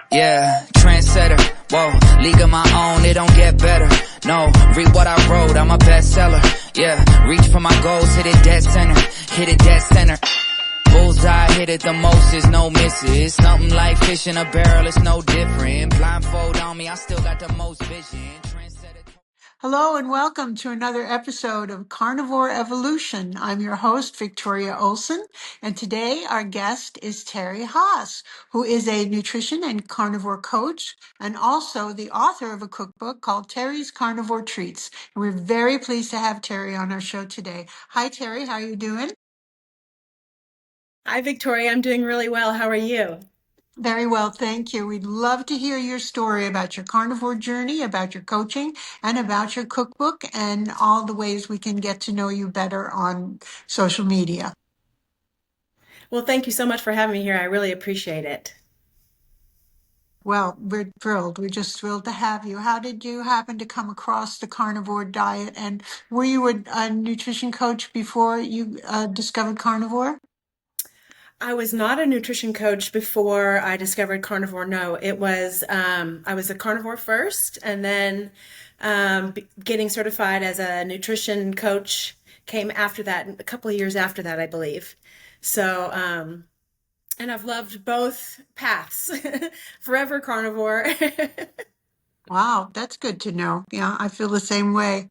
Yeah, trendsetter, whoa, league of my own, it don't get better. No, read what I wrote, I'm a bestseller. Yeah, reach for my goals, hit it dead center, hit it dead center. Bullseye, hit it the most, is no misses. Something like fish in a barrel, it's no different. Blindfold on me, I still got the most vision. Hello and welcome to another episode of Carnivore Evolution. I'm your host, Victoria Olson, and today our guest is Terri Haas, who is a nutrition and carnivore coach and also the author of a cookbook called Terri's Carnivore Treats. And we're very pleased to have Terri on our show today. Hi, Terri. How are you doing? Hi, Victoria. I'm doing really well. How are you? Very well, thank you. We'd love to hear your story about your carnivore journey, about your coaching, and about your cookbook, and all the ways we can get to know you better on social media. Well, thank you so much for having me here. I really appreciate it. Well, we're thrilled. We're just thrilled to have you. How did you happen to come across the carnivore diet? And were you a nutrition coach before you discovered carnivore? I was not a nutrition coach before I discovered carnivore. No, I was a carnivore first, and then getting certified as a nutrition coach came after that, a couple of years after that, I believe. So, and I've loved both paths. Forever carnivore. Wow, that's good to know. Yeah, I feel the same way.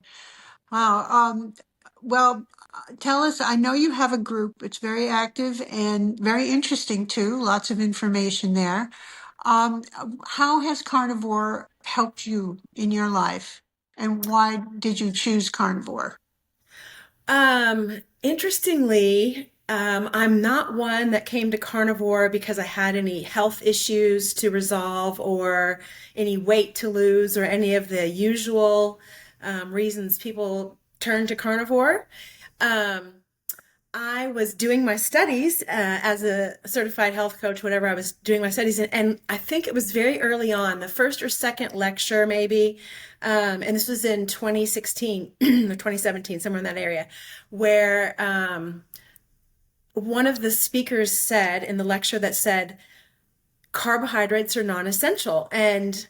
Wow. Well, tell us, I know you have a group. It's very active and very interesting too. Lots of information there. Um, how has carnivore helped you in your life? And why did you choose carnivore? Interestingly, I'm not one that came to carnivore because I had any health issues to resolve or any weight to lose or any of the usual reasons people turn to carnivore. Um, I was doing my studies as a certified health coach, whatever. I was doing my studies, and I think it was very early on, the first or second lecture, maybe, and this was in 2016 or 2017, somewhere in that area, where one of the speakers said in the lecture that said carbohydrates are non-essential, and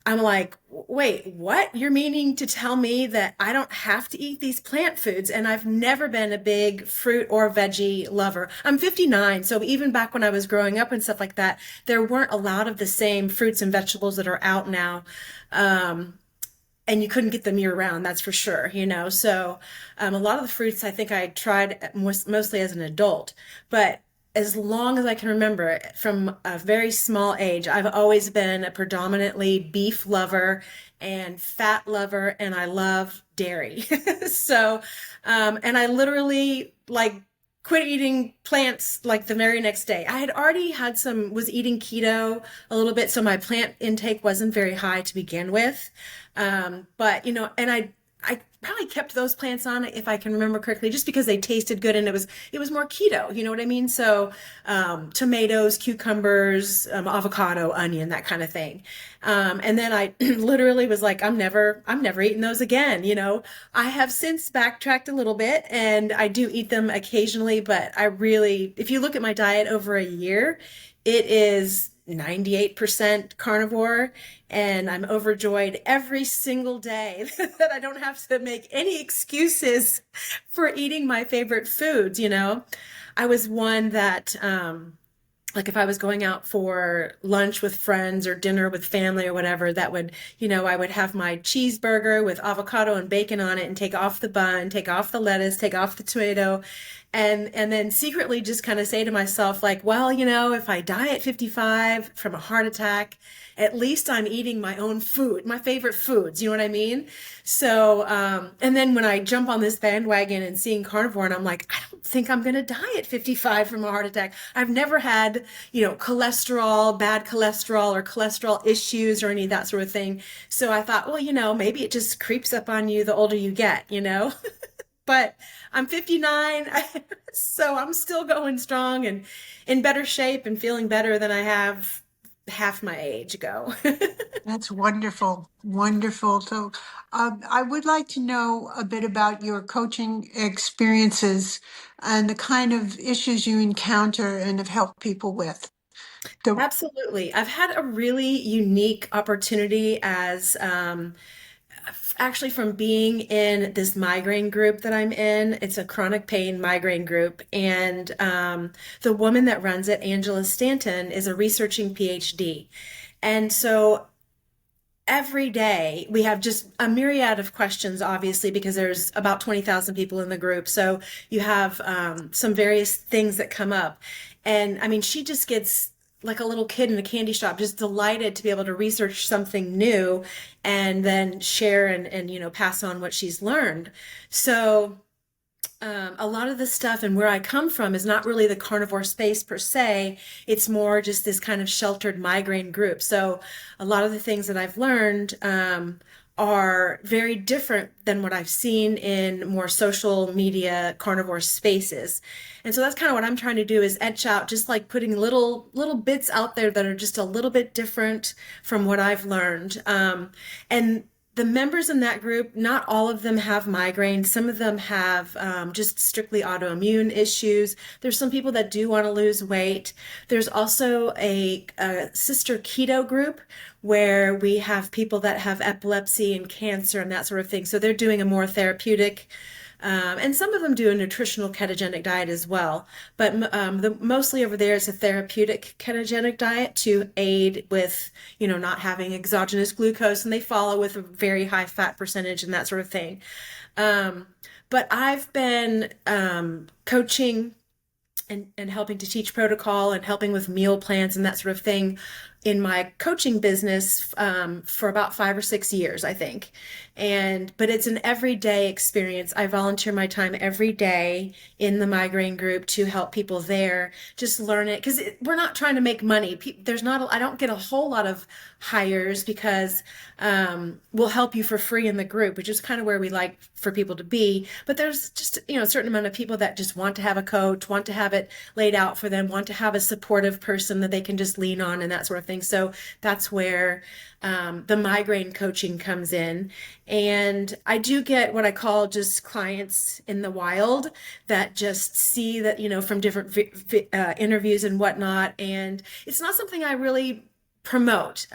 I'm like, wait, what? You're meaning to tell me that I don't have to eat these plant foods? And I've never been a big fruit or veggie lover. I'm 59, so even back when I was growing up and stuff like that, there weren't a lot of the same fruits and vegetables that are out now. And you couldn't get them year round, that's for sure, you know. So a lot of the fruits I think I tried mostly as an adult, but as long as I can remember, from a very small age, I've always been a predominantly beef lover and fat lover, and I love dairy. So, and I literally like quit eating plants like the very next day. I had already was eating keto a little bit, so my plant intake wasn't very high to begin with. But you know, and I probably kept those plants on if I can remember correctly, just because they tasted good and it was more keto. You know what I mean? So tomatoes, cucumbers, avocado, onion, that kind of thing. And then I literally was like, I'm never eating those again. You know, I have since backtracked a little bit, and I do eat them occasionally, but if you look at my diet over a year, it is 98% carnivore, and I'm overjoyed every single day that I don't have to make any excuses for eating my favorite foods, you know. I was one that like if I was going out for lunch with friends or dinner with family or whatever, that would, you know, I would have my cheeseburger with avocado and bacon on it and take off the bun, take off the lettuce, take off the tomato, and then secretly just kind of say to myself, like, well, you know, if I die at 55 from a heart attack, at least I'm eating my own food, my favorite foods. You know what I mean? So, and then when I jump on this bandwagon and seeing carnivore, and I'm like, I don't think I'm going to die at 55 from a heart attack. I've never had, you know, cholesterol, bad cholesterol, or cholesterol issues or any of that sort of thing. So I thought, well, you know, maybe it just creeps up on you the older you get, you know? But I'm 59, so I'm still going strong and in better shape and feeling better than I have half my age ago. That's wonderful. Wonderful. So, I would like to know a bit about your coaching experiences and the kind of issues you encounter and have helped people with. So, Absolutely. I've had a really unique opportunity as actually from being in this migraine group that I'm in. It's a chronic pain migraine group. And the woman that runs it, Angela Stanton, is a researching PhD. And so every day we have just a myriad of questions, obviously, because there's about 20,000 people in the group. So you have some various things that come up. And I mean, she just gets like a little kid in a candy shop, just delighted to be able to research something new and then share and pass on what she's learned. So a lot of the stuff and where I come from is not really the carnivore space per se. It's more just this kind of sheltered migraine group. So a lot of the things that I've learned are very different than what I've seen in more social media carnivore spaces. And so that's kind of what I'm trying to do is etch out just like putting little bits out there that are just a little bit different from what I've learned. And the members in that group, not all of them have migraine. Some of them have just strictly autoimmune issues. There's some people that do want to lose weight. There's also a sister keto group where we have people that have epilepsy and cancer and that sort of thing. So they're doing a more therapeutic and some of them do a nutritional ketogenic diet as well. But mostly over there is a therapeutic ketogenic diet to aid with, not having exogenous glucose, and they follow with a very high fat percentage and that sort of thing. But I've been coaching and helping to teach protocol and helping with meal plans and that sort of thing in my coaching business for about 5 or 6 years, I think. But it's an everyday experience. I volunteer my time every day in the migraine group to help people there just learn it because we're not trying to make money. I don't get a whole lot of hires because we'll help you for free in the group, which is kind of where we like for people to be. But there's just, a certain amount of people that just want to have a coach, want to have it laid out for them, want to have a supportive person that they can just lean on and that sort of thing. So that's where the migraine coaching comes in. And I do get what I call just clients in the wild that just see that, from different interviews and whatnot. And it's not something I really promote.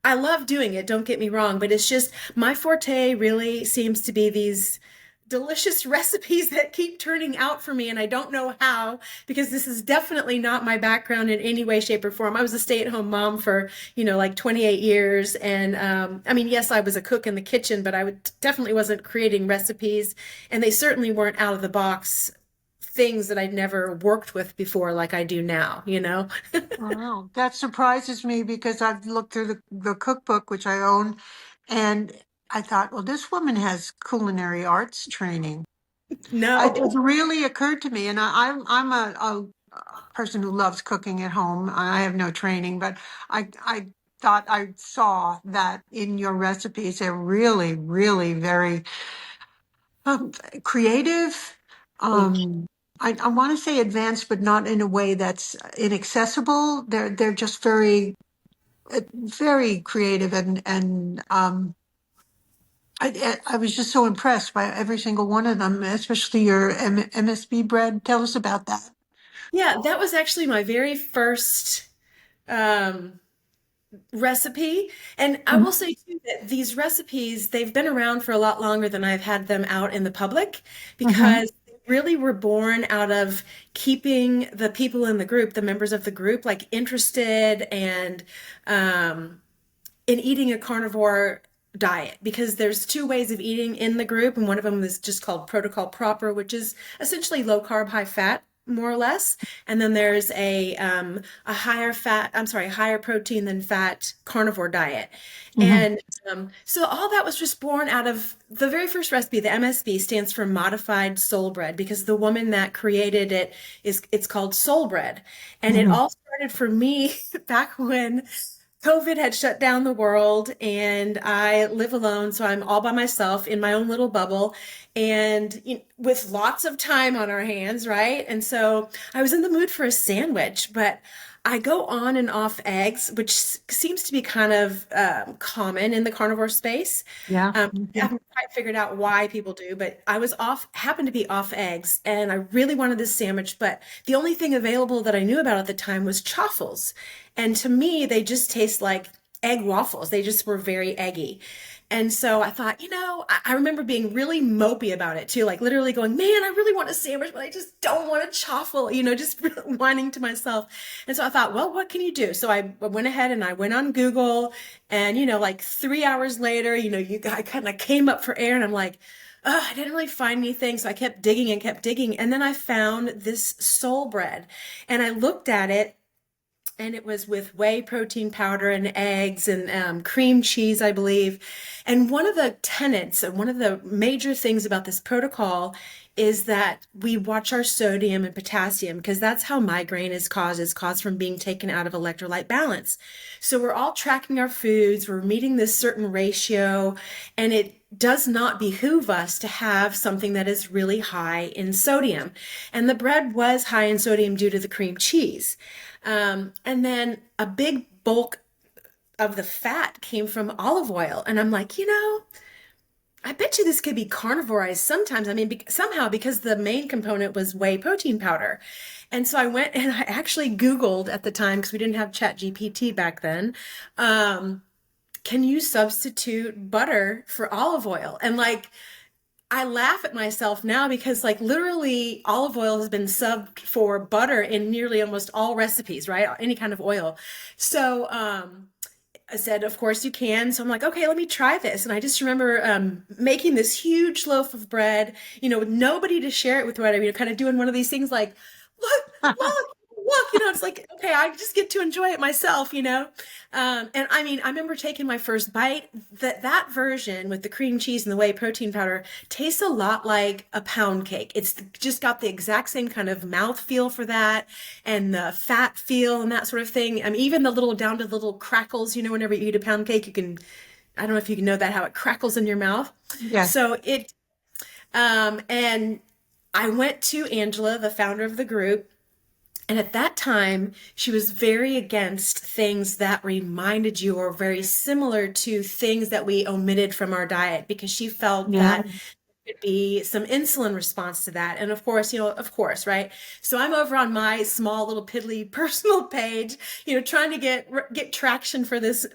I love doing it, don't get me wrong, but it's just my forte really seems to be these delicious recipes that keep turning out for me, and I don't know how, because this is definitely not my background in any way, shape, or form. I was a stay-at-home mom for, like 28 years, and I mean, yes, I was a cook in the kitchen, but definitely wasn't creating recipes, and they certainly weren't out of the box things that I'd never worked with before like I do now. wow, that surprises me because I've looked through the cookbook, which I own, and I thought, well, this woman has culinary arts training. It No. really occurred to me, and I'm a person who loves cooking at home. I have no training, but I thought I saw that in your recipes. They're really, really very creative. Thank you. Um, I want to say advanced, but not in a way that's inaccessible. They're just very creative, and I was just so impressed by every single one of them, especially your MSB bread. Tell us about that. Yeah, that was actually my very first um, recipe. And I will say too that these recipes, they've been around for a lot longer than I've had them out in the public Mm-hmm. because they really were born out of keeping the people in the group, the members of the group, like interested and in eating a carnivore diet because there's two ways of eating in the group, and one of them is just called protocol proper, which is essentially low carb high fat, more or less, and then there's a higher protein than fat carnivore diet. Mm-hmm. And so all that was just born out of the very first recipe. The MSB stands for modified soul bread because the woman that created it's called soul bread, and it Mm-hmm. all started for me back when COVID had shut down the world and I live alone. So I'm all by myself in my own little bubble and with lots of time on our hands, right? And so I was in the mood for a sandwich, but I go on and off eggs, which seems to be kind of common in the carnivore space. Yeah. I haven't quite figured out why people do, but I was happened to be off eggs, and I really wanted this sandwich, but the only thing available that I knew about at the time was chaffles. And to me, they just taste like egg waffles. They just were very eggy. And so I thought, I remember being really mopey about it too, like literally going, man, I really want a sandwich, but I just don't want a chaffle, just whining to myself. And so I thought, well, what can you do? So I went ahead and I went on Google, and, like 3 hours later, I kind of came up for air, and I'm like, oh, I didn't really find anything. So I kept digging and kept digging. And then I found this soul bread, and I looked at it, and it was with whey protein powder and eggs and cream cheese, I believe. And one of the tenets and one of the major things about this protocol is that we watch our sodium and potassium, because that's how migraine is caused. It's caused from being taken out of electrolyte balance. So we're all tracking our foods, we're meeting this certain ratio, and it does not behoove us to have something that is really high in sodium. And the bread was high in sodium due to the cream cheese. And then a big bulk of the fat came from olive oil. And I'm like, I bet you this could be carnivorized sometimes. I mean, somehow, because the main component was whey protein powder. And so I went and I actually Googled at the time, because we didn't have ChatGPT back then. Can you substitute butter for olive oil? And I laugh at myself now, because literally olive oil has been subbed for butter in nearly almost all recipes, right? Any kind of oil. So I said, of course you can. So I'm like, okay, let me try this. And I just remember making this huge loaf of bread, with nobody to share it with, whatever, kind of doing one of these things like, look, it's like, okay, I just get to enjoy it myself, and I mean, I remember taking my first bite. That version with the cream cheese and the whey protein powder tastes a lot like a pound cake. It's just got the exact same kind of mouth feel for that, and the fat feel and that sort of thing. Even the down to the little crackles, whenever you eat a pound cake, I don't know if you can know that, how it crackles in your mouth. Yeah. So and I went to Angela, the founder of the group. And at that time, she was very against things that reminded you or very similar to things that we omitted from our diet, because she felt that could be some insulin response to that. And of course, right? So I'm over on my small little piddly personal page, trying to get traction for this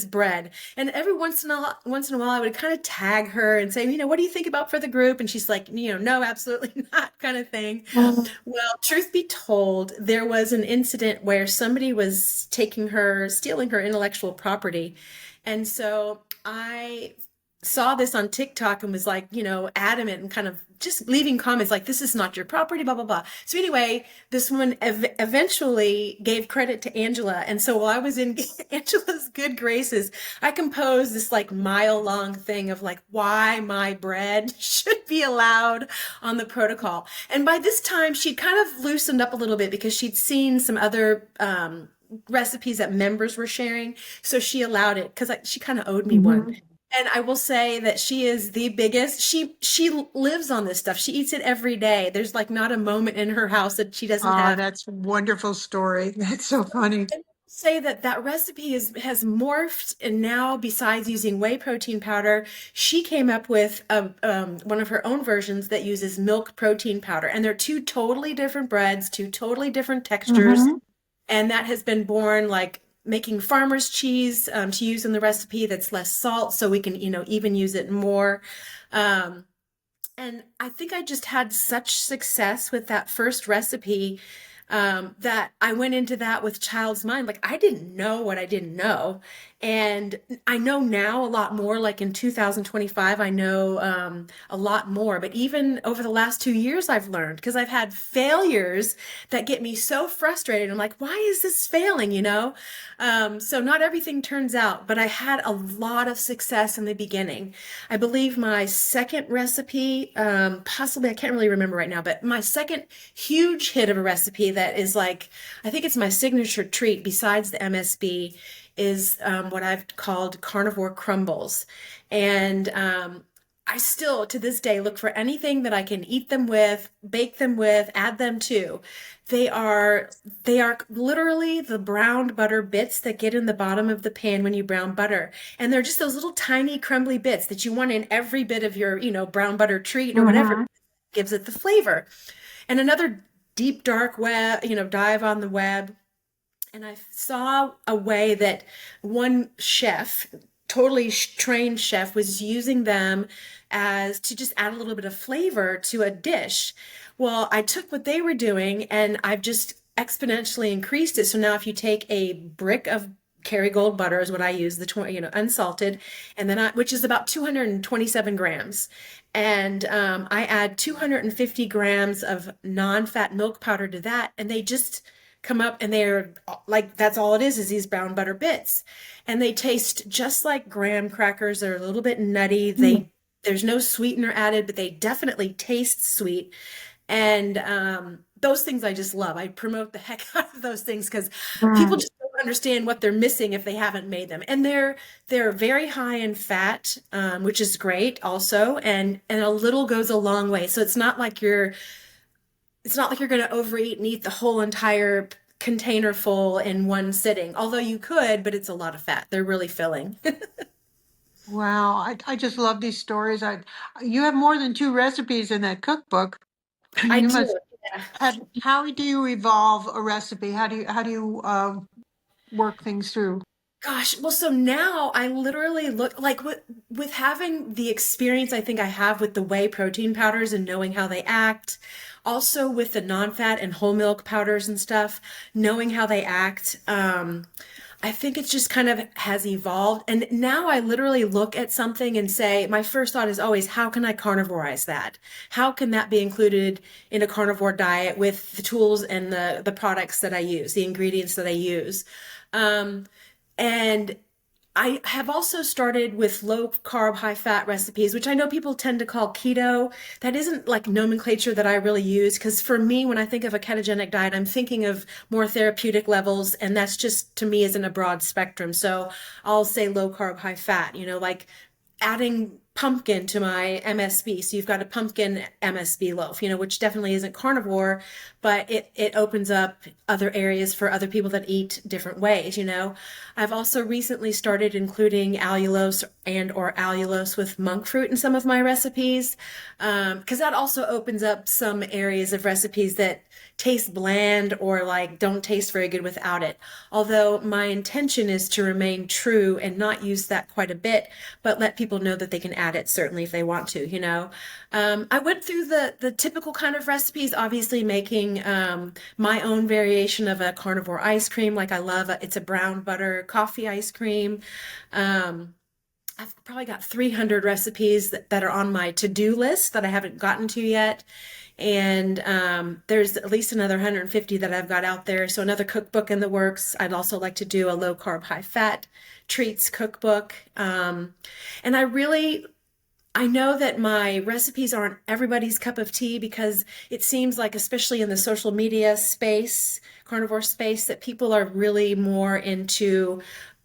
bread. And every once in a while, I would kind of tag her and say, what do you think about for the group? And she's like, no, absolutely not, kind of thing. Well, truth be told, there was an incident where somebody was stealing her intellectual property. And so I saw this on TikTok and was like, adamant and kind of just leaving comments like, this is not your property, blah, blah, blah. So anyway, this woman eventually gave credit to Angela. And so while I was in Angela's good graces, I composed this mile-long thing of why my bread should be allowed on the protocol. And by this time, she'd kind of loosened up a little bit, because she'd seen some other recipes that members were sharing. So she allowed it, because she kind of owed me one. And I will say that she is the biggest. She lives on this stuff. She eats it every day. There's not a moment in her house that she doesn't have. That's a wonderful story. That's so funny. And say that recipe has morphed, and now, besides using whey protein powder, she came up with one of her own versions that uses milk protein powder. And they're two totally different breads, two totally different textures. And that has been born making farmer's cheese to use in the recipe that's less salt, so we can, even use it more. And I think I just had such success with that first recipe that I went into that with child's mind. I didn't know what I didn't know. And I know now a lot more. In 2025, I know a lot more. But even over the last 2 years, I've learned, because I've had failures that get me so frustrated. I'm like, why is this failing, So not everything turns out, but I had a lot of success in the beginning. I believe my second recipe, possibly, I can't really remember right now, but my second huge hit of a recipe that is I think it's my signature treat besides the MSB, is what I've called carnivore crumbles. And I still to this day look for anything that I can eat them with, bake them with, add them to. They are literally the browned butter bits that get in the bottom of the pan when you brown butter. And they're just those little tiny crumbly bits that you want in every bit of your, brown butter treat or whatever Mm-hmm. gives it the flavor. And another deep dark web, dive on the web, and I saw a way that one chef, totally trained chef, was using them as to just add a little bit of flavor to a dish. Well, I took what they were doing and I've just exponentially increased it. So now if you take a brick of Kerrygold butter is what I use, unsalted, and then which is about 227 grams. And I add 250 grams of non-fat milk powder to that, and they just come up and they're like, that's all it is these brown butter bits. And they taste just like graham crackers. They're a little bit nutty. There's no sweetener added, but they definitely taste sweet. And those things I just love. I promote the heck out of those things because people just don't understand what they're missing if they haven't made them. And they're very high in fat, which is great also. And a little goes a long way. So it's not like you're going to overeat and eat the whole entire container full in one sitting. Although you could, but it's a lot of fat. They're really filling. Wow, I just love these stories. You have more than two recipes in that cookbook. I You must do. Yeah. how do you evolve a recipe? How do you work things through? Gosh, well, so now I literally look like with having the experience I think I have with the whey protein powders and knowing how they act, also with the non-fat and whole milk powders and stuff, knowing how they act. I think it's just kind of has evolved. And now I literally look at something and say, my first thought is always, how can I carnivorize that? How can that be included in a carnivore diet with the tools and the products that I use, the ingredients that I use? And I have also started with low carb, high fat recipes, which I know people tend to call keto. That isn't like nomenclature that I really use because for me, when I think of a ketogenic diet, I'm thinking of more therapeutic levels, and that's just to me isn't a broad spectrum. So I'll say low carb, high fat, like adding pumpkin to my MSB. So you've got a pumpkin MSB loaf, which definitely isn't carnivore, but it opens up other areas for other people that eat different ways. I've also recently started including allulose and or allulose with monk fruit in some of my recipes, because that also opens up some areas of recipes that taste bland or like don't taste very good without it. Although my intention is to remain true and not use that quite a bit, but let people know that they can add it certainly if they want to. I went through the typical kind of recipes, obviously making my own variation of a carnivore ice cream. Like I love it's a brown butter coffee ice cream. I've probably got 300 recipes that are on my to-do list that I haven't gotten to yet. And there's at least another 150 that I've got out there. So another cookbook in the works. I'd also like to do a low carb, high fat treats cookbook. And I know that my recipes aren't everybody's cup of tea because it seems like, especially in the social media space, carnivore space, that people are really more into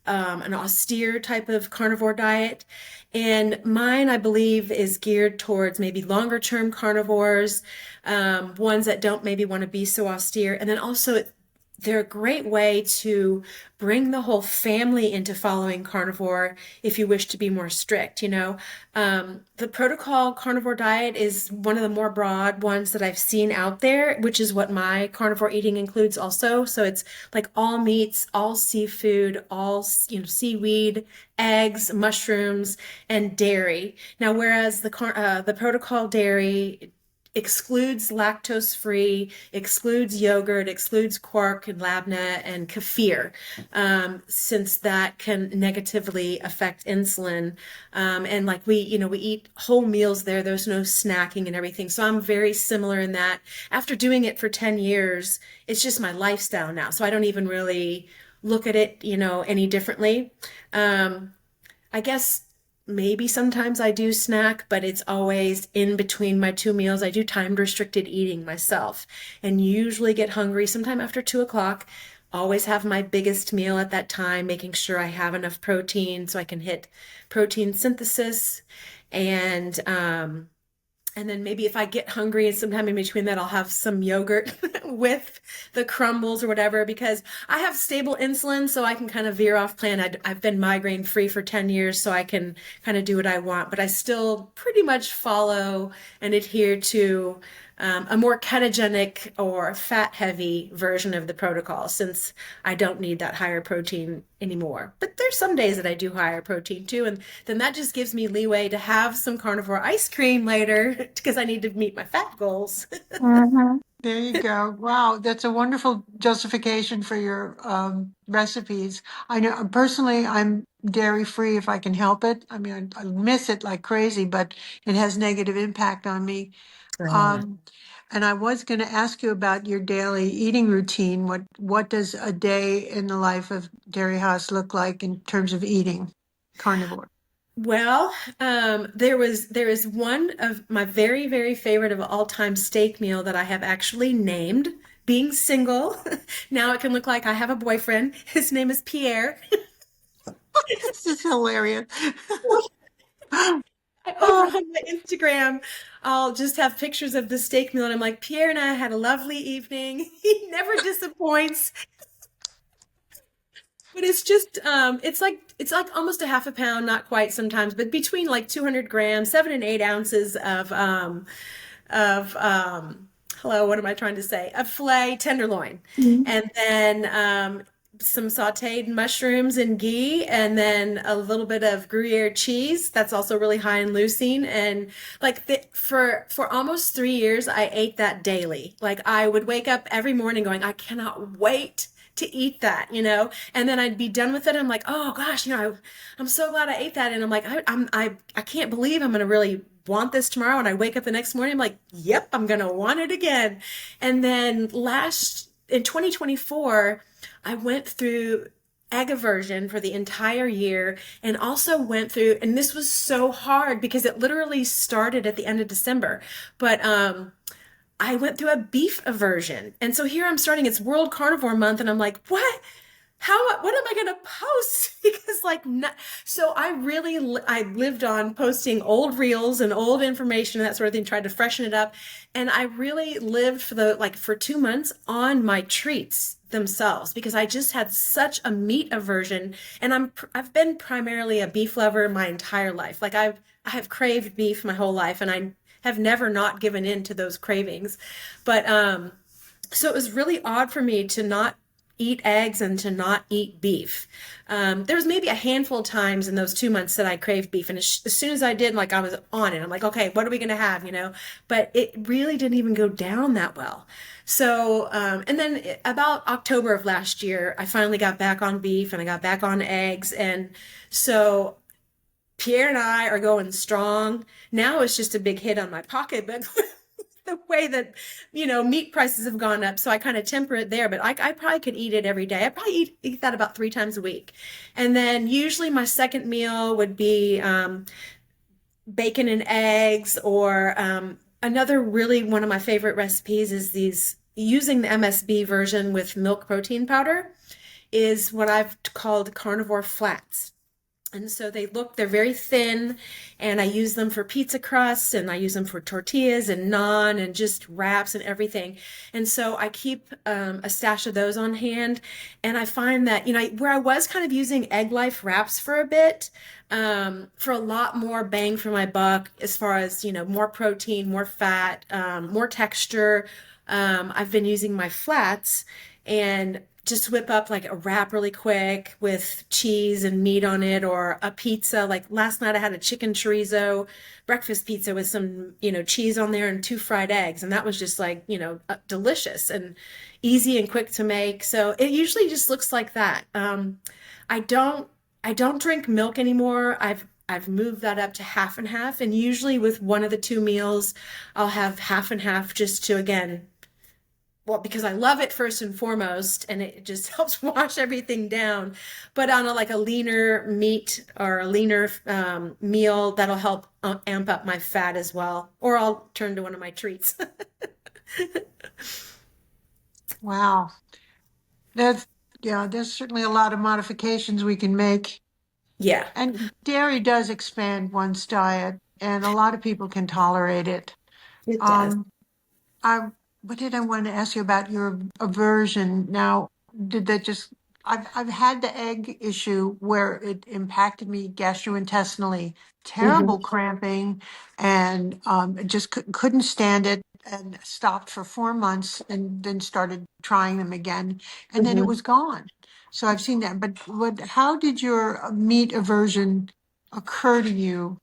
an austere type of carnivore diet. And mine, I believe, is geared towards maybe longer term carnivores, ones that don't maybe want to be so austere. And then also they're a great way to bring the whole family into following carnivore if you wish to be more strict. The protocol carnivore diet is one of the more broad ones that I've seen out there, which is what my carnivore eating includes also. So it's like all meats, all seafood, all seaweed, eggs, mushrooms, and dairy. Now, whereas the protocol dairy excludes lactose-free, excludes yogurt, excludes quark and labna and kefir, since that can negatively affect insulin. And like we eat whole meals there. There's no snacking and everything. So I'm very similar in that. After doing it for 10 years, it's just my lifestyle now. So I don't even really look at it, any differently. I guess maybe sometimes I do snack, but it's always in between my two meals. I do timed restricted eating myself and usually get hungry sometime after 2 o'clock always have my biggest meal at that time, making sure I have enough protein so I can hit protein synthesis. And and then maybe if I get hungry and sometime in between that, I'll have some yogurt with the crumbles or whatever, because I have stable insulin, so I can kind of veer off plan. I've been migraine free for 10 years, so I can kind of do what I want, but I still pretty much follow and adhere to a more ketogenic or fat heavy version of the protocol, since I don't need that higher protein anymore. But there's some days that I do higher protein too, and then that just gives me leeway to have some carnivore ice cream later because I need to meet my fat goals. Mhm. There you go. Wow, that's a wonderful justification for your recipes. I know personally, I'm dairy free if I can help it. I mean, I miss it like crazy, but it has negative impact on me. Um, and I was going to ask you about your daily eating routine. What does a day in the life of Dairy House look like in terms of eating carnivore? Well, there is one of my very, very favorite of all time steak meal that I have actually named. Being single, now it can look like I have a boyfriend. His name is Pierre. This is hilarious. Over on my Instagram, I'll just have pictures of the steak meal, and I'm like, Pierre and I had a lovely evening. He never disappoints. But it's just it's like almost a half a pound, not quite sometimes, but between like 200 grams, 7 and 8 ounces of hello, what am I trying to say? A filet tenderloin, Mhm. and then some sautéed mushrooms and ghee, and then a little bit of Gruyere cheese. That's also really high in leucine. And like for almost 3 years, I ate that daily. Like I would wake up every morning going, I cannot wait to eat that, and then I'd be done with it. I'm like, oh gosh, I'm so glad I ate that. And I'm like, I can't believe I'm going to really want this tomorrow. And I wake up the next morning, I'm like, yep, I'm going to want it again. And then in 2024, I went through egg aversion for the entire year, and also went through, and this was so hard because it literally started at the end of December, but I went through a beef aversion. And so here I'm starting, it's World Carnivore Month, and I'm like, what am I going to post? Because so I lived on posting old reels and old information and that sort of thing, tried to freshen it up. And I really lived for 2 months on my treats themselves, because I just had such a meat aversion. And I've been primarily a beef lover my entire life. Like I have craved beef my whole life, and I have never not given in to those cravings. But so it was really odd for me to not eat eggs and to not eat beef. There was maybe a handful of times in those 2 months that I craved beef, and as soon as I did, like I was on it. I'm like, okay, what are we gonna have, But it really didn't even go down that well. So, and then about October of last year, I finally got back on beef and I got back on eggs, and so Pierre and I are going strong. Now it's just a big hit on my pocketbook. The way that meat prices have gone up, so I kind of temper it there, but I probably could eat it every day. I probably eat that about 3 times a week. And then usually my second meal would be bacon and eggs, or another really one of my favorite recipes is these using the MSB version with milk protein powder, is what I've called carnivore flats. And so they're very thin, and I use them for pizza crusts, and I use them for tortillas and naan and just wraps and everything. And so I keep a stash of those on hand. And I find that, where I was kind of using Egg Life wraps for a bit, for a lot more bang for my buck, as far as, more protein, more fat, more texture. I've been using my flats, and just whip up like a wrap really quick with cheese and meat on it, or a pizza. Like last night I had a chicken chorizo breakfast pizza with some, cheese on there and 2 fried eggs. And that was just like, delicious and easy and quick to make. So it usually just looks like that. I don't drink milk anymore. I've moved that up to half and half. And usually with one of the two meals, I'll have half and half, just to, again, well, because I love it first and foremost, and it just helps wash everything down. But on a leaner meat or a leaner meal, that'll help amp up my fat as well. Or I'll turn to one of my treats. Wow. That's Yeah, there's certainly a lot of modifications we can make. Yeah, And dairy does expand one's diet, and a lot of people can tolerate it. it does. Um, I what did I want to ask you about your aversion? Now, did that just I've had the egg issue where it impacted me gastrointestinally, Hmm. terrible cramping, and just couldn't stand it, and stopped for 4 months, and then started trying them again, and then it Hmm. was gone. So I've seen that. But how did your meat aversion occur to you?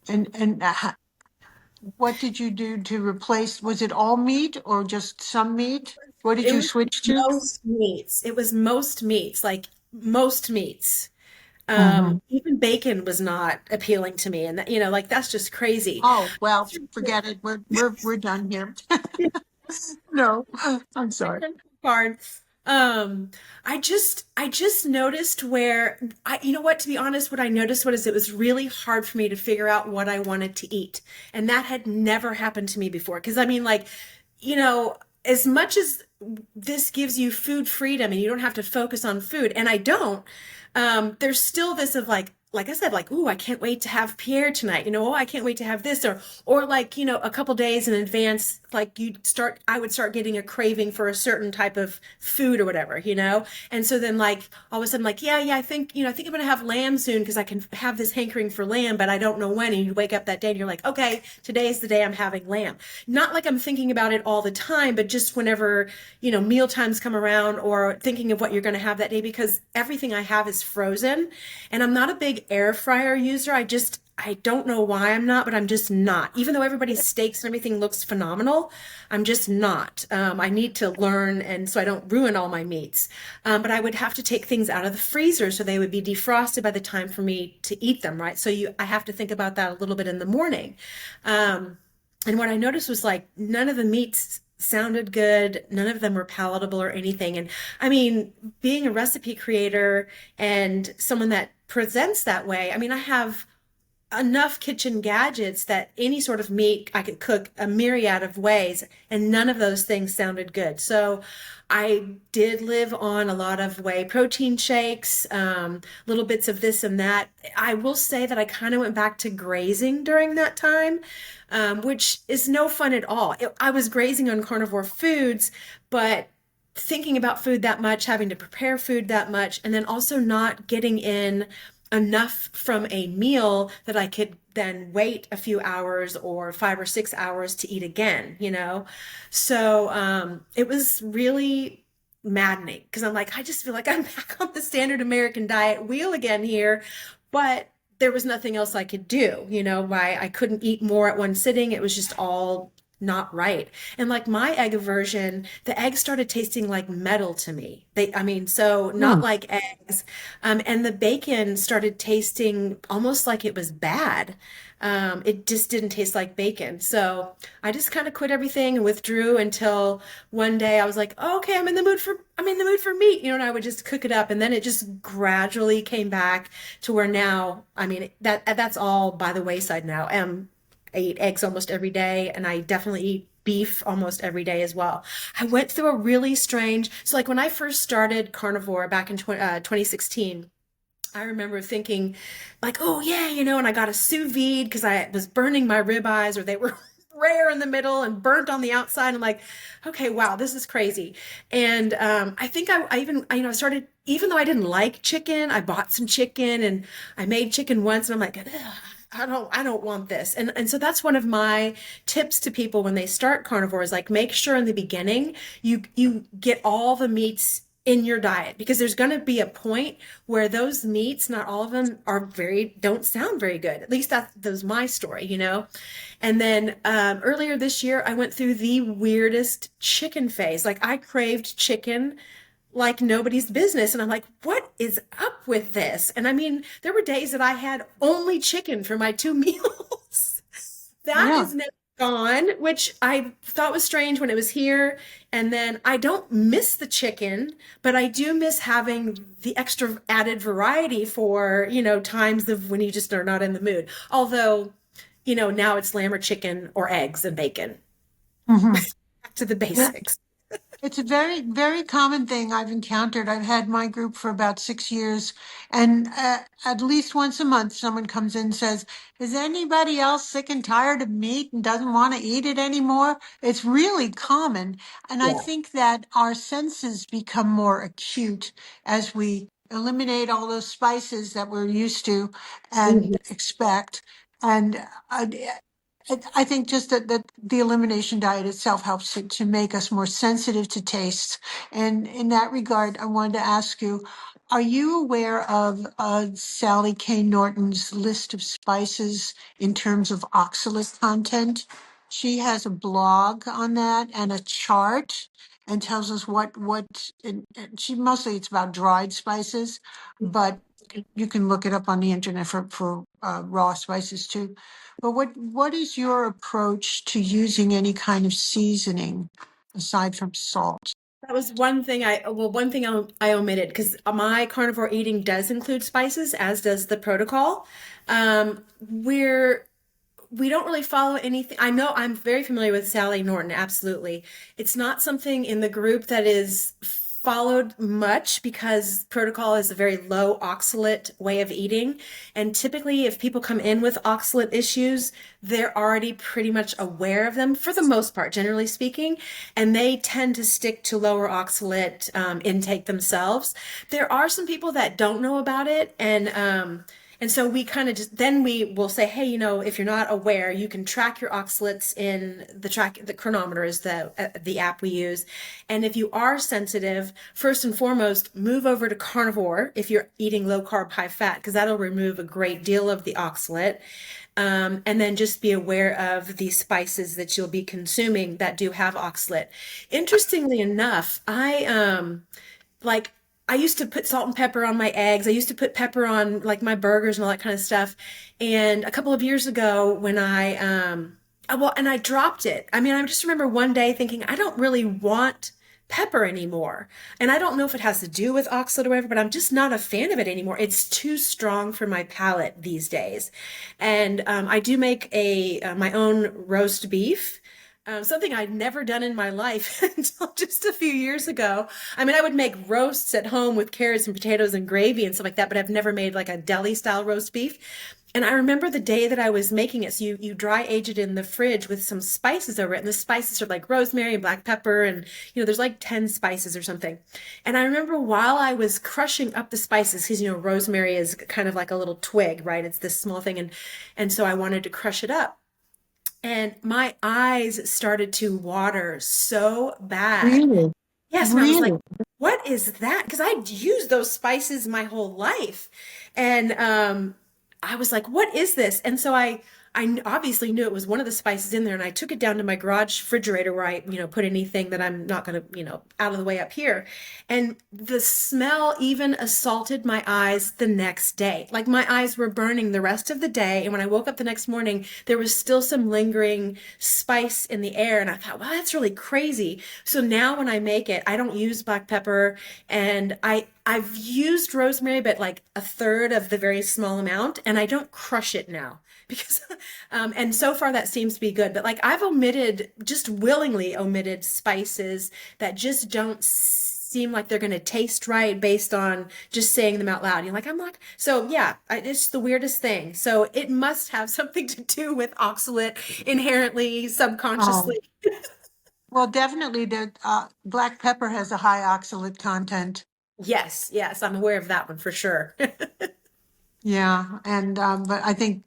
And what did you do to replace? Was it all meat or just some meat? What did It you was switch to? most meats. It was most meats, like most meats. Hmm. Even bacon was not appealing to me, and that, like that's just crazy. Oh, well, forget it. We're done here. No, I'm sorry. Hard. Um, I just noticed where you know what, to be honest, what I noticed was it was really hard for me to figure out what I wanted to eat. And that had never happened to me before. Because I mean, like, as much as this gives you food freedom and you don't have to focus on food, and I don't, there's still this of like I said, like, ooh, I can't wait to have Pierre tonight. Oh, I can't wait to have this, or like, a couple days in advance, like I would start getting a craving for a certain type of food or whatever. And so then like all of a sudden, like, yeah, I think I'm gonna have lamb soon because I can have this hankering for lamb, but I don't know when. And you wake up that day and you're like, okay, today's the day I'm having lamb. Not like I'm thinking about it all the time, but just whenever, meal times come around or thinking of what you're gonna have that day, because everything I have is frozen. And I'm not a big air fryer user. I don't know why I'm not, but I'm just not. Even though everybody's steaks and everything looks phenomenal, I'm just not. I need to learn, and so I don't ruin all my meats. But I would have to take things out of the freezer so they would be defrosted by the time for me to eat them, right? So I have to think about that a little bit in the morning. And what I noticed was like none of the meats sounded good. None of them were palatable or anything. And I mean, being a recipe creator and someone that presents that way, I mean, I have enough kitchen gadgets that any sort of meat I could cook a myriad of ways, and none of those things sounded good. So I did live on a lot of whey protein shakes, little bits of this and that. I will say that I kind of went back to grazing during that time, which is no fun at all. I was grazing on carnivore foods, but thinking about food that much, having to prepare food that much, and then also not getting in enough from a meal that I could then wait a few hours or 5 or 6 hours to eat again. So it was really maddening because I'm like, I just feel like I'm back on the standard American diet wheel again here, but there was nothing else I could do. Why I couldn't eat more at one sitting. It was just all not right. And like my egg aversion, the eggs started tasting like metal to me. I mean, so not Hmm. like eggs. And the bacon started tasting almost like it was bad. It just didn't taste like bacon. So I just kind of quit everything and withdrew until one day I was like, oh, okay, I'm in the mood for meat, and I would just cook it up. And then it just gradually came back to where now, I mean, that's all by the wayside now. I eat eggs almost every day, and I definitely eat beef almost every day as well. I went through a really strange, so like when I first started carnivore back in 2016, I remember thinking like, oh yeah, and I got a sous vide because I was burning my ribeyes, or they were rare in the middle and burnt on the outside. I'm like, okay, wow, this is crazy. And I think I even, started, even though I didn't like chicken, I bought some chicken and I made chicken once, and I'm like, ugh, I don't want this. And so that's one of my tips to people when they start carnivore is like make sure in the beginning you get all the meats in your diet, because there's going to be a point where those meats, not all of them don't sound very good. At least that was my story. And then earlier this year I went through the weirdest chicken phase. Like I craved chicken like nobody's business. And I'm like, what is up with this? And I mean, there were days that I had only chicken for my two meals. That Yeah. is now gone, which I thought was strange when it was here. And then I don't miss the chicken, but I do miss having the extra added variety for, times of when you just are not in the mood. Although, now it's lamb or chicken or eggs and bacon. Hmm. Back to the Yeah. basics. It's a very, very common thing I've encountered. I've had my group for about 6 years, and at least once a month, someone comes in and says, "Is anybody else sick and tired of meat and doesn't want to eat it anymore?" It's really common. And I Yeah. think that our senses become more acute as we eliminate all those spices that we're used to and expect. And I think just that the elimination diet itself helps to make us more sensitive to tastes. And in that regard, I wanted to ask you, are you aware of Sally K. Norton's list of spices in terms of oxalate content? She has a blog on that and a chart and tells us and she mostly it's about dried spices, but you can look it up on the internet for raw spices too. But what is your approach to using any kind of seasoning aside from salt? That was one thing I omitted because my carnivore eating does include spices, as does the protocol. We're we don't really follow anything. I know I'm very familiar with Sally Norton, absolutely. It's not something in the group that is followed much because protocol is a very low oxalate way of eating. And typically, if people come in with oxalate issues, they're already pretty much aware of them for the most part, generally speaking, and they tend to stick to lower oxalate intake themselves. There are some people that don't know about it, and so we kind of just then we will say, hey, if you're not aware, you can track your oxalates in the chronometer is the app we use. And if you are sensitive, first and foremost, move over to carnivore if you're eating low carb, high fat, because that'll remove a great deal of the oxalate. And then just be aware of the spices that you'll be consuming that do have oxalate. Interestingly enough, like I used to put salt and pepper on my eggs. I used to put pepper on like my burgers and all that kind of stuff. And a couple of years ago when and I dropped it. I mean, I just remember one day thinking, I don't really want pepper anymore. And I don't know if it has to do with oxalate or whatever, but I'm just not a fan of it anymore. It's too strong for my palate these days. And I do make my own roast beef. Something I'd never done in my life until just a few years ago. I mean, I would make roasts at home with carrots and potatoes and gravy and stuff like that, but I've never made like a deli style roast beef. And I remember the day that I was making it. So you dry age it in the fridge with some spices over it. And the spices are like rosemary and black pepper. And, there's like 10 spices or something. And I remember while I was crushing up the spices, because, rosemary is kind of like a little twig, right? It's this small thing. And so I wanted to crush it up. And my eyes started to water so bad. Really? Yes, and I was like, Really? what is that? Because I'd used those spices my whole life. And I was like, what is this? And so I obviously knew it was one of the spices in there, and I took it down to my garage refrigerator where I, put anything that I'm not going to, out of the way up here. And the smell even assaulted my eyes the next day. Like my eyes were burning the rest of the day. And when I woke up the next morning, there was still some lingering spice in the air. And I thought, wow, that's really crazy. So now when I make it, I don't use black pepper, and I've used rosemary, but like a third of the very small amount, and I don't crush it now because, and so far that seems to be good. But like I've just willingly omitted spices that just don't seem like they're going to taste right based on just saying them out loud. You're like, I'm not. So yeah, it's the weirdest thing. So it must have something to do with oxalate inherently, Oh, subconsciously. well, definitely the black pepper has a high oxalate content. Yes, yes, I'm aware of that one for sure. Yeah, and but I think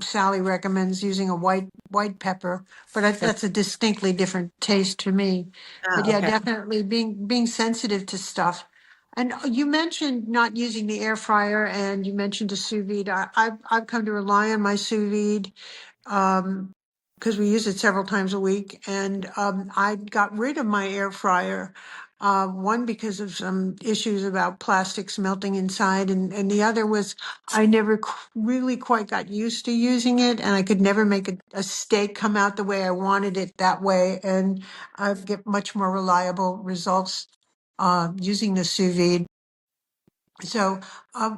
Sally recommends using a white pepper, but that's a distinctly different taste to me. But Ah, yeah, okay. definitely being sensitive to stuff. And you mentioned not using the air fryer, and you mentioned a sous vide. I've come to rely on my sous vide um, because we use it several times a week. And I got rid of my air fryer. One because of some issues about plastics melting inside, and the other was I never really quite got used to using it, and I could never make a steak come out the way I wanted it that way. And I get much more reliable results using the sous vide. So,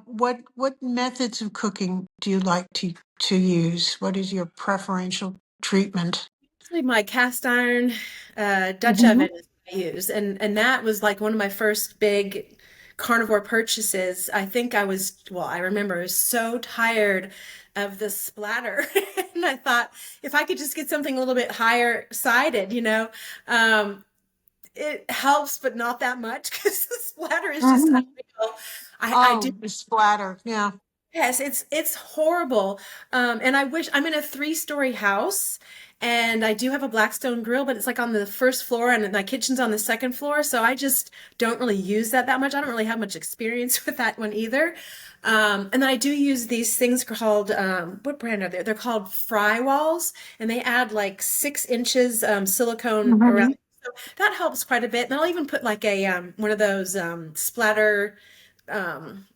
what methods of cooking do you like to use? What is your preferential treatment? Actually, my cast iron Dutch Hmm. oven I use. And that was like one of my first big carnivore purchases. I think I remember I was so tired of the splatter. And I thought if I could just get something a little bit higher sided, um, it helps, but not that much because the splatter is just Mhm. unreal. I do. Oh, the splatter. Yeah. Yes, it's horrible. And I wish I'm in a three-story house, and I do have a Blackstone grill, but it's like on the first floor, and my kitchen's on the second floor. So I just don't really use that much. I don't really have much experience with that one either. And then I do use these things called what brand are they? They're called fry walls, and they add like 6 inches silicone around. Mhm. So that helps quite a bit. And I'll even put like a one of those splatter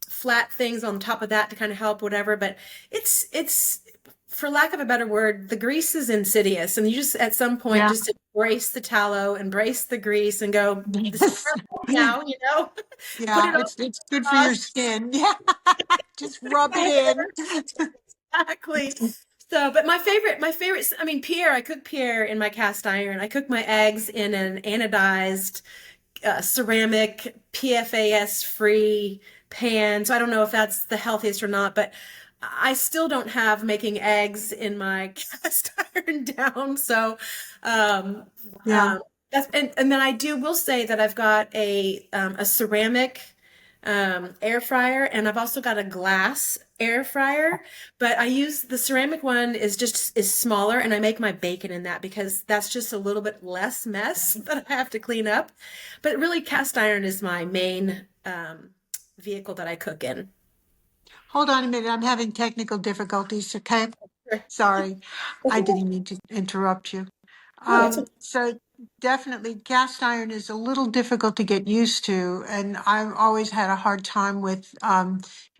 flat things on top of that to kind of help whatever. But it's for lack of a better word, the grease is insidious, and you just at some point Yeah. just embrace the tallow, embrace the grease, and go, "This is Yes. where I'm going now." Put Yeah, it on it's good for your cross. skin. Yeah. Just rub it in. Exactly. So, but my favorite, I mean, Pierre, I cook Pierre in my cast iron. I cook my eggs in an anodized ceramic PFAS free pan. So I don't know if that's the healthiest or not, but I still don't have making eggs in my cast iron down. So um, Yeah. um, and then will say that I've got a ceramic air fryer, and I've also got a glass air fryer, but I use the ceramic one is smaller, and I make my bacon in that because that's just a little bit less mess that I have to clean up. But really, cast iron is my main vehicle that I cook in. Hold on a minute. I'm having technical difficulties. Okay. Sure. Sorry. I didn't mean to interrupt you. No, that's So definitely cast iron is a little difficult to get used to, and I've always had a hard time with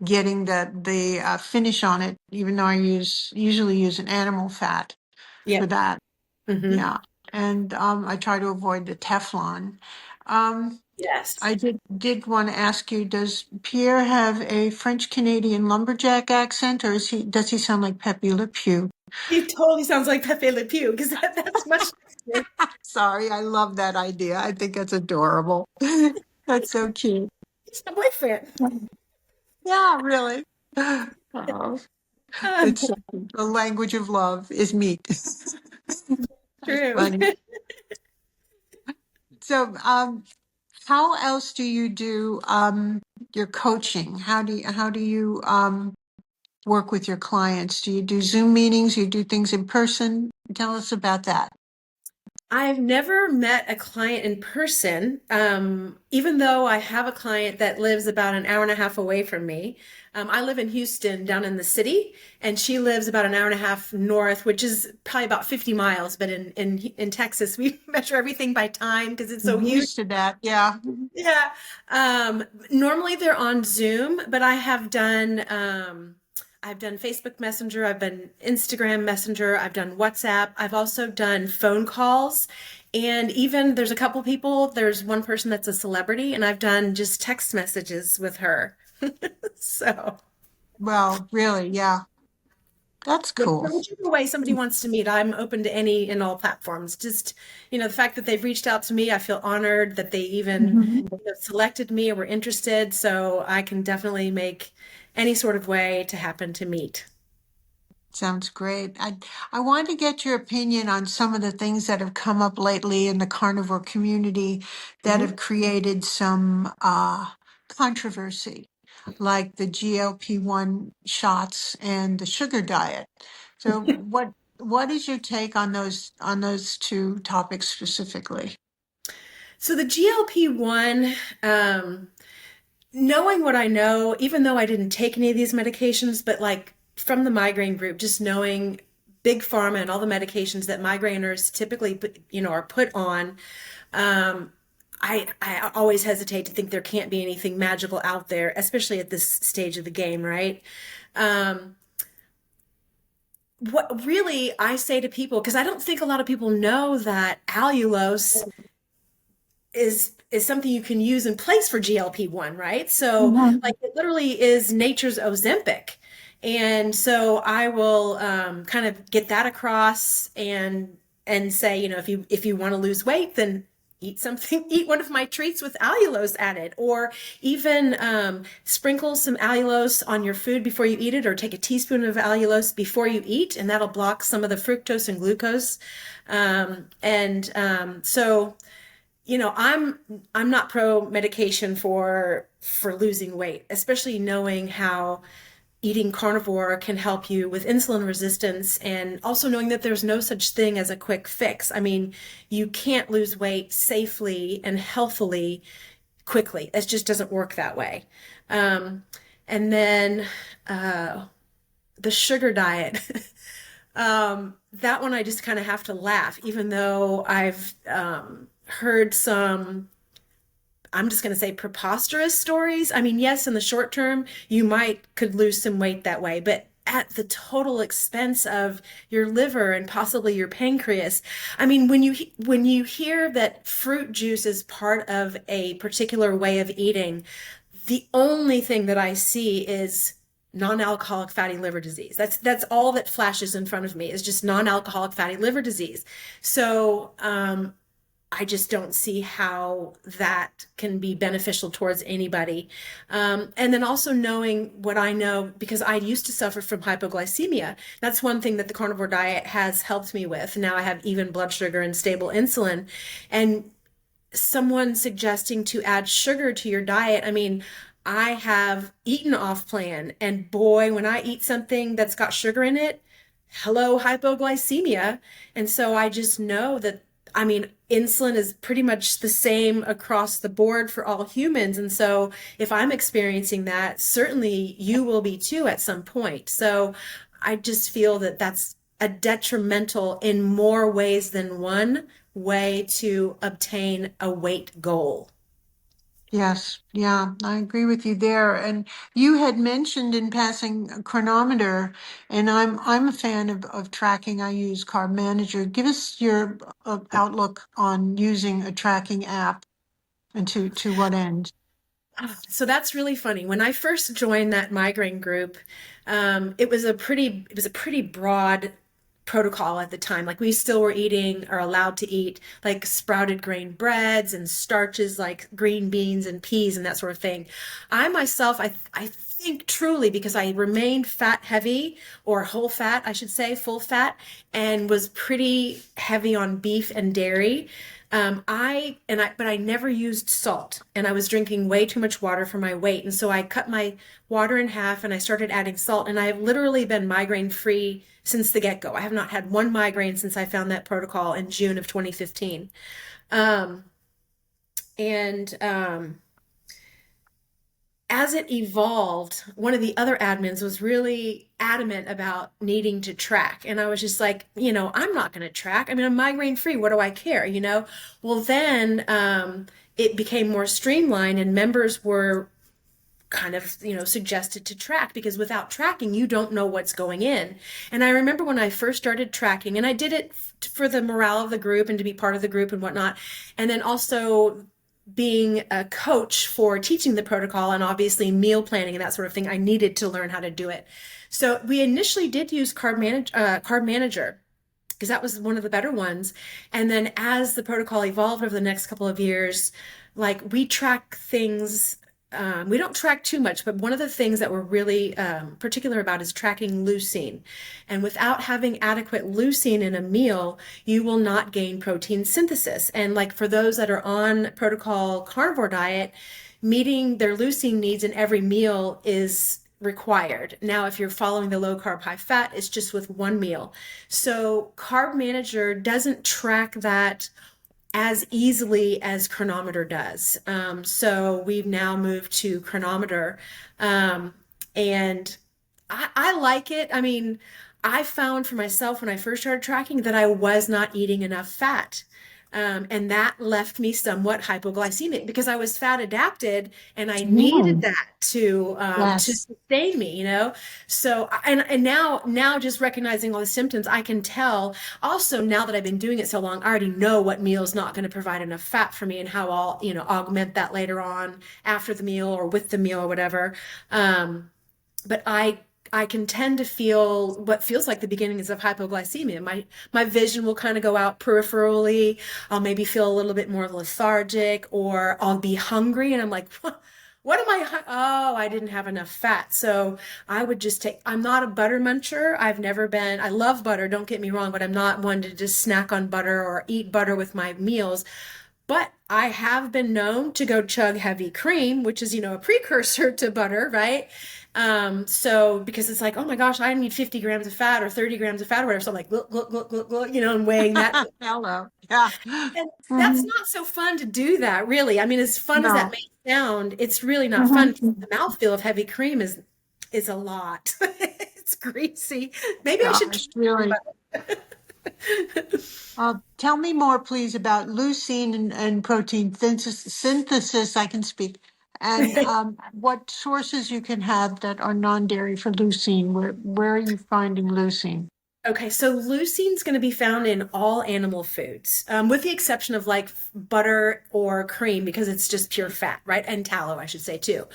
getting the finish on it, even though I usually use an animal fat for Yep. that. Hmm. Yeah, and I try to avoid the Teflon. Um, Yes. I did want to ask you, does Pierre have a French Canadian lumberjack accent, or does he sound like Pepe Le Pew? He totally sounds like Pepe Le Pew because that's much nicer. Sorry, I love that idea. I think it's adorable. That's so cute. He's my boyfriend. Yeah, really. Oh, it's the language of love is meat. That's True. funny. So, how else do you do your coaching? How do you work with your clients? Do you do Zoom meetings? You do things in person? Tell us about that. I've never met a client in person, even though I have a client that lives about an hour and a half away from me. I live in Houston, down in the city, and she lives about an hour and a half north, which is probably about 50 miles. But in Texas, we measure everything by time because it's so I'm huge. used to that. Yeah. Yeah. Normally they're on Zoom, but I've done Facebook Messenger, I've done Instagram Messenger, I've done WhatsApp, I've also done phone calls, and even there's a couple people, there's one person that's a celebrity, and I've done just text messages with her. So, Well, really, yeah. That's cool. whichever way somebody wants to meet, I'm open to any and all platforms. Just, the fact that they've reached out to me, I feel honored that they even Mhm. selected me or were interested. So I can definitely make any sort of way to happen to meet. Sounds great. I want to get your opinion on some of the things that have come up lately in the carnivore community that Mhm. have created some controversy, like the GLP-1 shots and the sugar diet. So what is your take on those two topics specifically? So the GLP-1, knowing what I know, even though I didn't take any of these medications, but like from the migraine group, just knowing big pharma and all the medications that migraineurs typically are put on, um, I always hesitate to think there can't be anything magical out there, especially at this stage of the game, right? Um, what really I say to people, because I don't think a lot of people know that allulose is something you can use in place for GLP-1, right? So Mhm. like it literally is nature's Ozempic. And so I will kind of get that across and say, if you want to lose weight, then eat something, eat one of my treats with allulose added, or even sprinkle some allulose on your food before you eat it, or take a teaspoon of allulose before you eat, and that'll block some of the fructose and glucose. So, I'm not pro medication for losing weight, especially knowing how eating carnivore can help you with insulin resistance, and also knowing that there's no such thing as a quick fix. I mean, you can't lose weight safely and healthily quickly. It just doesn't work that way. And then the sugar diet. That one I just kind of have to laugh, even though I've heard some, I'm just going to say, preposterous stories. I mean, yes, in the short term, you could lose some weight that way, but at the total expense of your liver and possibly your pancreas. I mean, when you hear that fruit juice is part of a particular way of eating, the only thing that I see is non-alcoholic fatty liver disease. That's all that flashes in front of me, is just non-alcoholic fatty liver disease. So, I just don't see how that can be beneficial towards anybody. And then also knowing what I know, because I used to suffer from hypoglycemia. That's one thing that the carnivore diet has helped me with. Now I have even blood sugar and stable insulin. And someone suggesting to add sugar to your diet, I mean, I have eaten off plan, and boy, when I eat something that's got sugar in it, hello, hypoglycemia. And so I just know that, I mean, insulin is pretty much the same across the board for all humans. And so if I'm experiencing that, certainly you will be too at some point. So I just feel that that's a detrimental in more ways than one way to obtain a weight goal. Yes, yeah, I agree with you there. And you had mentioned in passing a chronometer, and I'm a fan of tracking. I use Carb Manager. Give us your outlook on using a tracking app, and to what end? So that's really funny. When I first joined that migraine group, it was a pretty broad protocol at the time. Like, we still were eating, or allowed to eat, like sprouted grain breads and starches like green beans and peas and that sort of thing. I myself, I think truly, because I remained fat heavy, or whole fat, I should say, full fat, and was pretty heavy on beef and dairy. But I never used salt, and I was drinking way too much water for my weight. And so I cut my water in half and I started adding salt, and I've literally been migraine free since the get-go. I have not had one migraine since I found that protocol in June of 2015. Um, and, as it evolved, one of the other admins was really adamant about needing to track. And I was just like, I'm not going to track. I mean, I'm migraine free. What do I care? Well, then it became more streamlined, and members were kind of, suggested to track, because without tracking, you don't know what's going in. And I remember when I first started tracking, and I did it for the morale of the group and to be part of the group and whatnot. And then also being a coach for teaching the protocol, and obviously meal planning and that sort of thing, I needed to learn how to do it. So we initially did use Carb Manager, because that was one of the better ones. And then as the protocol evolved over the next couple of years, like, we track things. We don't track too much, but one of the things that we're really particular about is tracking leucine. And without having adequate leucine in a meal, you will not gain protein synthesis. And like, for those that are on protocol carnivore diet, meeting their leucine needs in every meal is required. Now, if you're following the low carb high fat, it's just with one meal. So Carb Manager doesn't track that as easily as Chronometer does. So we've now moved to Chronometer, and I like it. I mean, I found for myself when I first started tracking that I was not eating enough fat. And that left me somewhat hypoglycemic, because I was fat adapted and I needed that to Yes. sustain me, So, and now just recognizing all the symptoms, I can tell also, now that I've been doing it so long, I already know what meal is not going to provide enough fat for me, and how I'll, augment that later on after the meal or with the meal or whatever. But I can tend to feel what feels like the beginnings of hypoglycemia. My vision will kind of go out peripherally. I'll maybe feel a little bit more lethargic, or I'll be hungry and I'm like, what am I? Oh, I didn't have enough fat. So I would just take, I'm not a butter muncher. I've never been, I love butter, don't get me wrong, but I'm not one to just snack on butter or eat butter with my meals. But I have been known to go chug heavy cream, which is, a precursor to butter, right? So because it's like, oh my gosh, I need 50 grams of fat or 30 grams of fat or whatever. So I'm like, look, look, look, look, look, and weighing that. Hello. Yeah. And that's Mhm. not so fun to do that, really. I mean, as fun as that No. may sound, it's really not fun. Mhm. The mouthfeel of heavy cream is a lot. It's greasy. Maybe I should try Gosh, really. butter. Tell me more, please, about leucine and protein synthesis. I can speak. And what sources you can have that are non-dairy for leucine. Where are you finding leucine? Okay, so leucine's going to be found in all animal foods, with the exception of like butter or cream, because it's just pure fat, right? And tallow, I should say, too.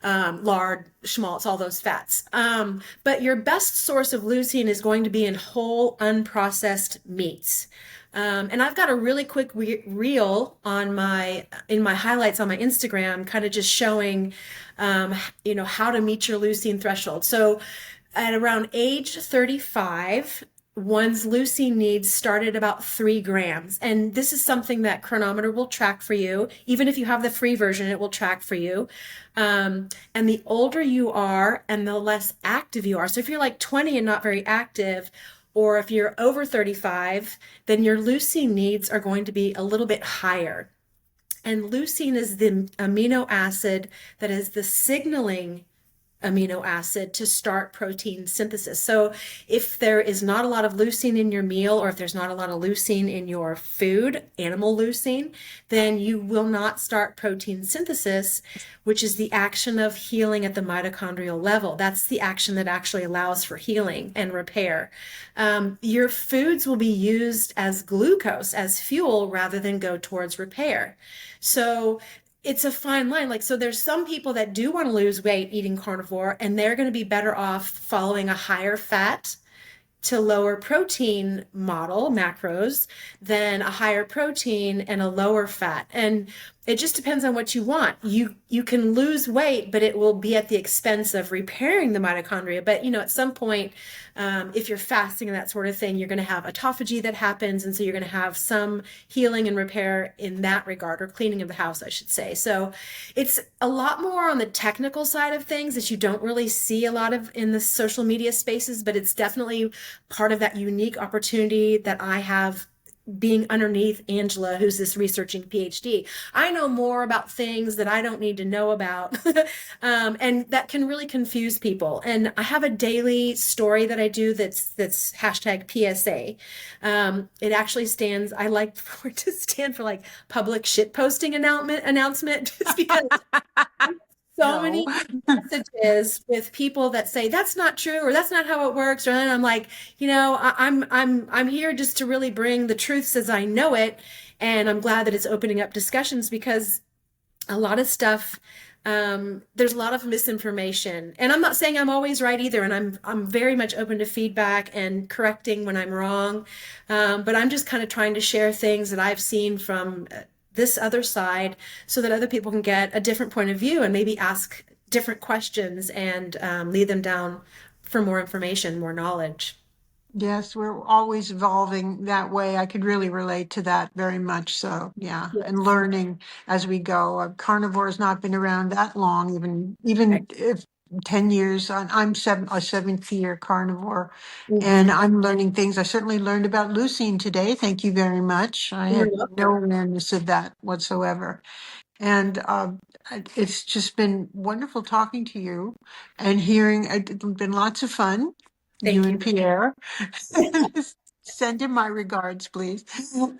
Lard, schmaltz, all those fats. But your best source of leucine is going to be in whole, unprocessed meats. And I've got a really quick reel on in my highlights on my Instagram, kind of just showing, how to meet your leucine threshold. So at around age 35, one's leucine needs start at about 3 grams. And this is something that Chronometer will track for you. Even if you have the free version, it will track for you. And the older you are and the less active you are. So if you're like 20 and not very active, or if you're over 35, then your leucine needs are going to be a little bit higher. And leucine is the amino acid that is the signaling amino acid to start protein synthesis. So if there is not a lot of leucine in your meal, or if there's not a lot of leucine in your food, animal leucine, then you will not start protein synthesis, which is the action of healing at the mitochondrial level. That's the action that actually allows for healing and repair. Your foods will be used as glucose, as fuel, rather than go towards repair. So it's a fine line. Like, so there's some people that do want to lose weight eating carnivore, and they're going to be better off following a higher fat to lower protein model macros than a higher protein and a lower fat. And it just depends on what you want. You can lose weight, but it will be at the expense of repairing the mitochondria. But at some point, if you're fasting and that sort of thing, you're going to have autophagy that happens, and so you're going to have some healing and repair in that regard, or cleaning of the house, I should say. So it's a lot more on the technical side of things that you don't really see a lot of in the social media spaces, but it's definitely part of that unique opportunity that I have being underneath Angela, who's this researching PhD. I know more about things that I don't need to know about. And that can really confuse people. And I have a daily story that I do that's hashtag PSA. It actually stands, I like for it to stand for like public shit posting announcement, just because so No. many messages with people that say that's not true, or that's not how it works, or then I'm like, I'm here just to really bring the truths as I know it, and I'm glad that it's opening up discussions, because a lot of stuff, there's a lot of misinformation, and I'm not saying I'm always right either, and I'm very much open to feedback and correcting when I'm wrong, but I'm just kind of trying to share things that I've seen from this other side, so that other people can get a different point of view and maybe ask different questions, and lead them down for more information, more knowledge. Yes, we're always evolving that way. I could really relate to that very much. So, yeah, Yes. and learning as we go. Carnivore has not been around that long, even if 10 years. I'm a seventh year carnivore, and Mhm. I'm learning things. I certainly learned about leucine today. Thank you very much. I You're had no welcome. awareness of that whatsoever. And it's just been wonderful talking to you and hearing. It's been lots of fun, you Thank and you. Pierre. Send him my regards, please.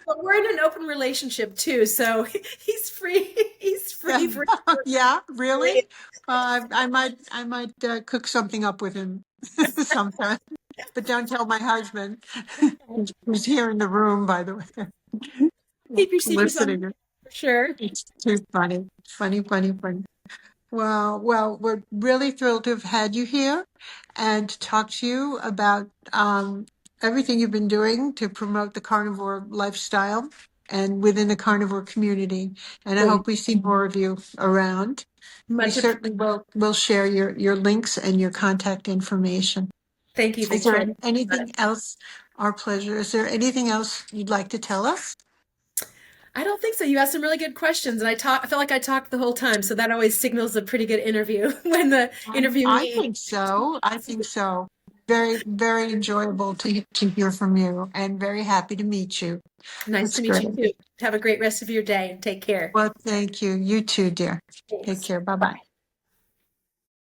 But we're in an open relationship too, so he's free. He's free for Yeah, really? I might cook something up with him sometime, but don't tell my husband, who's here in the room, by the way, keep your secrets on listening. for sure. It's too funny, funny, funny, funny. Well, we're really thrilled to have had you here and to talk to you about everything you've been doing to promote the carnivore lifestyle and within the carnivore community. And I Well, hope we see more of you around. We much certainly will share your links and your contact information. thank you. Is Thanks there very much. anything else? Our pleasure. Is there anything else you'd like to tell us? I don't think so. You asked some really good questions, and I felt like I talked the whole time, so that always signals a pretty good interview when the I interviewee. think so. I think so. Very, very enjoyable to hear from you and very happy to meet you. Nice That's to meet great. you too. Have a great rest of your day and take care. Well, thank you. You too, dear. Take Thanks. care. Bye bye.